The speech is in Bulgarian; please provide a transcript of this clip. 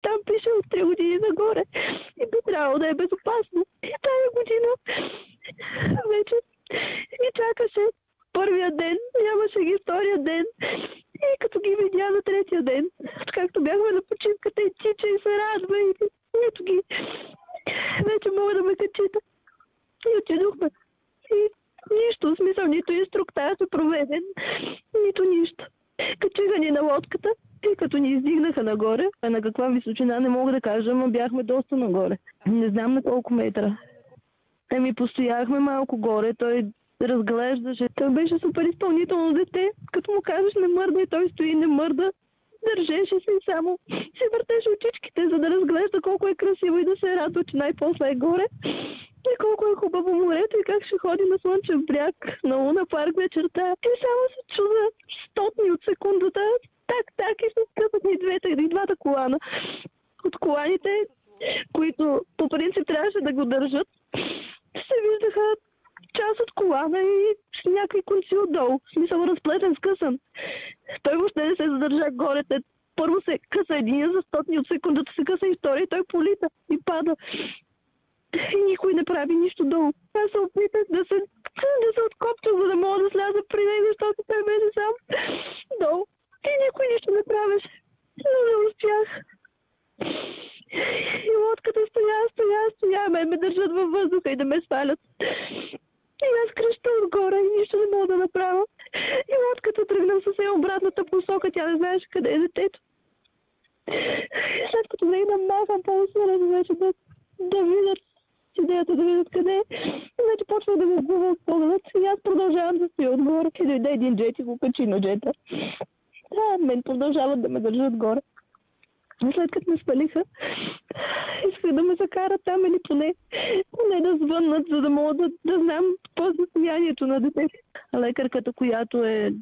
Там пише от 3 години нагоре и би трябвало да е безопасно. И тази година вече ги чакаше първия ден, нямаше ги втория ден. И като ги видя на третия ден, както бяхме на почивката и тича и се радва и ето ги. Вече мога да ме качите. И отидохме. И нищо, в смисъл, нито инструктаж е проведен, нито нищо. Качиха ни на лодката и като ни издигнаха нагоре, на каква височина не мога да кажа, но бяхме доста нагоре. Не знам на колко метра. Еми, постояхме малко горе, той разглеждаше. Той беше супер изпълнително дете. Като му кажеш не мърда и той стои не мърда. Държеше се и само си въртеше очичките, за да разглежда колко е красиво и да се радва, че най-после е горе. И колко е хубаво морето и как ще ходи на слънчев бряг, на Луна парк вечерта. И само се чуда стотни от секундата. Так, и се скъпат ни двата колана. От коланите, които по принцип трябваше да го държат, се виждаха част от колана и с някакви конци отдолу. В смисъл разплетен, скъсан. Той въобще не се задържа горе. Първо се къса един за стотни от секундата, се къса и втори, той полита и пада. И никой не прави нищо долу. Аз се опитах да се откопча, за да мога да сляза при него, защото той беше сам долу. И никой нищо не правеше. Но не успях. И лодката стоя. Ме държат във въздуха и да ме свалят. И аз креща отгоре и нищо не мога да направя. И лодката тръгна съвсем обратната посока, тя не знаеше къде е детето. И след като не да махам по-усилено вече да видят идеята, да видят къде е. И вече почва да го губа от поглед. И аз продължавам да стоя отгоре. И дойде един джет и го качи на джета. Мен продължават да ме държат горе. И след като ме свалиха, исках да ме закарат там или поне да звъннат, за да мога да знам какво е състоянието на детето. Лекарката, която е